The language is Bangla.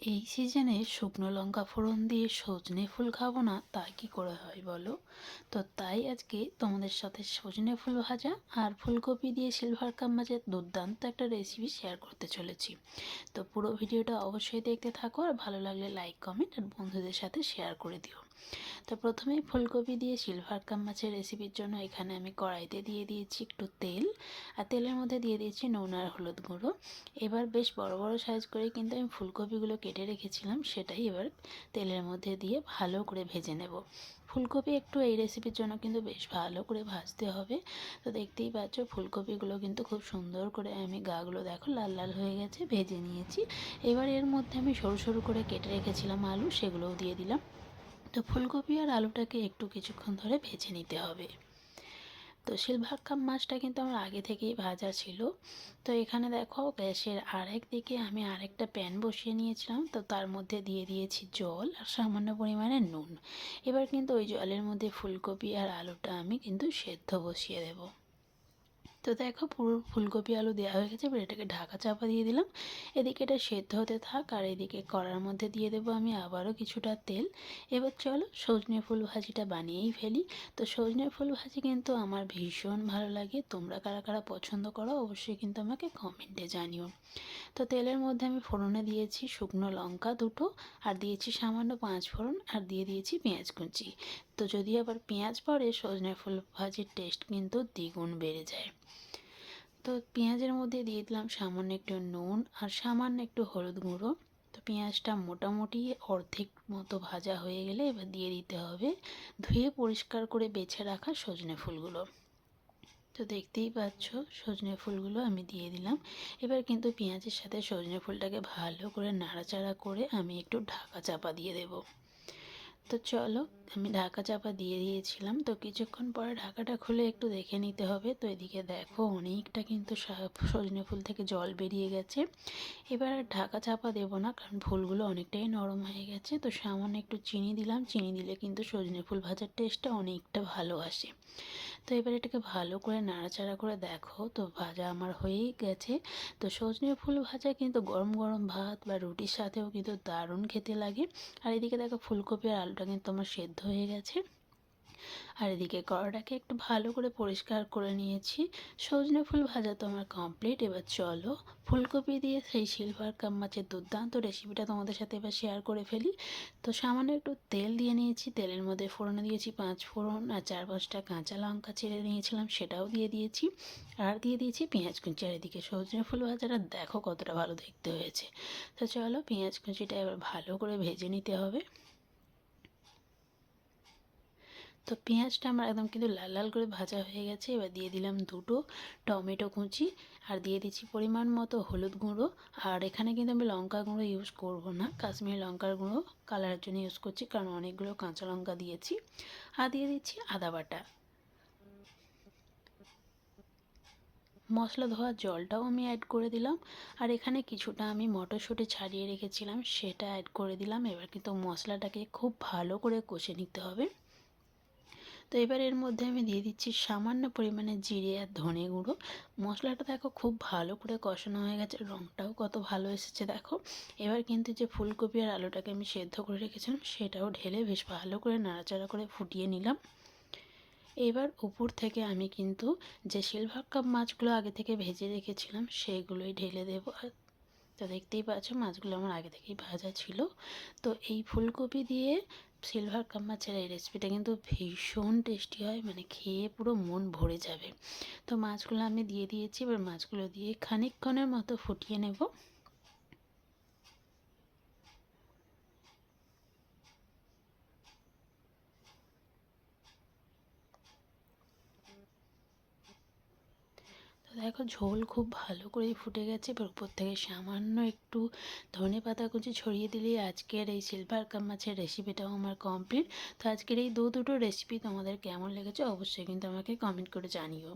এই সিজনে শুকনো লঙ্কা ফোড়ন দিয়ে সজনে ফুল খাবো না তা কি করে হয় বলো। তো তাই আজকে তোমাদের সাথে সজনে ফুল ভাজা আর ফুলকপি দিয়ে সিলভার কাপ মাছের দুর্দান্ত একটা রেসিপি শেয়ার করতে চলেছি। তো পুরো ভিডিওটা অবশ্যই দেখতে থাকো, আর ভালো লাগলে লাইক কমেন্ট আর বন্ধুদের সাথে শেয়ার করে দিও। তো প্রথমেই ফুলকপি দিয়ে সিলভার কাপ মাছের রেসিপির জন্য এখানে আমি কড়াইতে দিয়ে দিয়েছি একটু তেল, আর তেলের মধ্যে দিয়ে দিয়েছি নুন আর হলুদ গুঁড়ো। এবার বেশ বড় বড় সাইজ করে কিন্তু আমি ফুলকপিগুলো কেটে রেখেছিলাম, সেটাই এবার তেলের মধ্যে দিয়ে ভালো করে ভেজে নেব। ফুলকপি একটু এই রেসিপির জন্য কিন্তু বেশ ভালো করে ভাজতে হবে। তো দেখতেই পাচ্ছ ফুলকপিগুলো কিন্তু খুব সুন্দর করে আমি গাগুলো দেখো লাল লাল হয়ে গেছে, ভেজে নিয়েছি। এবার এর মধ্যে আমি সরু সরু করে কেটে রেখেছিলাম আলু, সেগুলোও দিয়ে দিলাম। তো ফুলকপি আর আলুটাকে একটু কিছুক্ষণ ধরে ভেজে নিতে হবে। তো সিলভার কাপ মাছটা কিন্তু আমার আগে থেকেই ভাজা ছিল। তো এখানে দেখো গ্যাসের আরেক দিকে আমি আরেকটা প্যান বসিয়ে নিয়েছিলাম, তো তার মধ্যে দিয়ে দিয়েছি জল আর সামান্য পরিমাণে নুন। এবার কিন্তু ওই জলের মধ্যে ফুলকপি আর আলুটা আমি কিন্তু সেদ্ধ বসিয়ে দেবো। তো দেখো পুরো ফুলকপি আলু দেওয়া হয়ে গেছে, এবার এটাকে ঢাকা চাপা দিয়ে দিলাম। এদিকে এটা সেদ্ধ হতে থাক, আর এদিকে কড়ার মধ্যে দিয়ে দেবো আমি আবারও কিছুটা তেল। এবার চলো সজনে ফুল ভাজিটা বানিয়েই ফেলি। তো সজনে ফুল ভাজি কিন্তু আমার ভীষণ ভালো লাগে, তোমরা কারা কারা পছন্দ করো অবশ্যই কিন্তু আমাকে কমেন্টে জানিও। তো তেলের মধ্যে আমি ফোড়নে দিয়েছি শুকনো লঙ্কা দুটো, আর দিয়েছি সামান্য 5 ফোড়ন, আর দিয়ে দিয়েছি পেঁয়াজ কুচি। তো যদি আবার পেঁয়াজ পড়ে সজনে ফুল ভাজির টেস্ট কিন্তু দ্বিগুণ বেড়ে যায়। তো পেঁয়াজের মধ্যে দিয়ে দিলাম সামান্য একটু নুন আর সামান্য একটু হলুদ গুঁড়ো। তো পেঁয়াজটা মোটামুটি অর্ধেক মতো ভাজা হয়ে গেলে এবার দিয়ে দিতে হবে ধুয়ে পরিষ্কার করে বেছে রাখা সজনে ফুলগুলো। তো দেখতেই পাচ্ছ সজনে ফুলগুলো আমি দিয়ে দিলাম। এবার কিন্তু পেঁয়াজের সাথে সজনে ফুলটাকে ভালো করে নাড়াচাড়া করে আমি একটু ঢাকা চাপা দিয়ে দেবো। তো চলো আমি ঢাকা চাপা দিয়ে দিয়েছিলাম, তো কিছুক্ষণ পরে ঢাকাটা খুলে একটু দেখে নিতে হবে। তো এদিকে দেখো অনেকটা কিন্তু সজনে ফুল থেকে জল বেরিয়ে গেছে। এবার আর ঢাকা চাপা দেবো না, কারণ ফুলগুলো অনেকটাই নরম হয়ে গেছে। তো সামান্য একটু চিনি দিলাম, চিনি দিলে কিন্তু সজনে ফুল ভাজার টেস্টটা অনেকটা ভালো আসে। তো এবার এটাকে ভালো করে নাড়াচাড়া করে দেখো, তো ভাজা আমার হয়েই গেছে। তো সজনে ফুল ভাজা কিন্তু গরম গরম ভাত বা রুটির সাথেও কিন্তু দারুণ খেতে লাগে। আর এদিকে দেখো ফুলকপি আর আলুটা কিন্তু আমার সেদ্ধ হয়ে গেছে। আর এদিকে কড়াটাকে একটু ভালো করে পরিষ্কার করে নিয়েছি। সজনে ফুল ভাজা তো আমার কমপ্লিট। এবার চলো ফুলকপি দিয়ে সেই সিলভার কাপ মাছের দুর্দান্ত রেসিপিটা তোমাদের সাথে এবার শেয়ার করে ফেলি। তো সামান্য একটু তেল দিয়ে নিয়েছি, তেলের মধ্যে ফোড়নে দিয়েছি 5 ফোড়ন, আর 4-5টা কাঁচা লঙ্কা ছেড়ে নিয়েছিলাম সেটাও দিয়ে দিয়েছি, আর দিয়ে দিয়েছি পেঁয়াজ কুচি। আর এদিকে সজনে ফুল ভাজাটা দেখো কতটা ভালো দেখতে হয়েছে। তো চলো পেঁয়াজ কুচিটা এবার ভালো করে ভেজে নিতে হবে। তো পেঁয়াজটা আমার একদম কিন্তু লাল লাল করে ভাজা হয়ে গেছে। এবার দিয়ে দিলাম দুটো টমেটো কুচি, আর দিয়ে দিচ্ছি পরিমাণ মতো হলুদ গুঁড়ো। আর এখানে কিন্তু আমি লঙ্কা গুঁড়ো ইউজ করব না, কাশ্মীরি লঙ্কার গুঁড়ো কালারের জন্য ইউজ করছি, কারণ অনেকগুলো কাঁচা লঙ্কা দিয়েছি। আর দিয়ে দিচ্ছি আদা বাটা। মশলা ধোয়ার জলটাও আমি অ্যাড করে দিলাম, আর এখানে কিছুটা আমি মটরশুঁটি ছাড়িয়ে রেখেছিলাম সেটা অ্যাড করে দিলাম। এবার কিন্তু মশলাটাকে খুব ভালো করে কষে নিতে হবে। তো এবার এর মধ্যে আমি দিয়ে দিচ্ছি সামান্য পরিমাণে জিরে আর ধনে গুঁড়ো। মশলাটা দেখো খুব ভালো করে কষানো হয়ে গেছে, রঙটাও কত ভালো এসেছে দেখো। এবার কিন্তু যে ফুলকপি আর আলুটাকে আমি সেদ্ধ করে রেখেছিলাম সেটাও ঢেলে বেশ ভালো করে নাড়াচাড়া করে ফুটিয়ে নিলাম। এবার উপর থেকে আমি কিন্তু যে সিলভার কাপ মাছগুলো আগে থেকে ভেজে রেখেছিলাম সেইগুলোই ঢেলে দেবো। তো দেখতেই পাচ্ছ মাছগুলো আমার আগে থেকেই ভাজা ছিল। তো এই ফুলকপি দিয়ে সিলভার কাপ মাছের এই রেসিপিটা কিন্তু ভীষণ টেস্টি হয়, মানে খেয়ে পুরো মন ভরে যাবে। তো মাছগুলো আমি দিয়ে দিয়েছি, এবার মাছগুলো দিয়ে খানিকক্ষণের মতো ফুটিয়ে নেব। তো দেখো ঝোল খুব ভালো করেই ফুটে গেছে। এবার উপর থেকে সামান্য একটু ধনেপাতা কুচি ছড়িয়ে দিলেই আজকের এই সিলভার কাপ মাছের রেসিপিটাও আমার কমপ্লিট। তো আজকের এই দুটো রেসিপি তোমাদের কেমন লেগেছে অবশ্যই কিন্তু আমাকে কমেন্ট করে জানিও।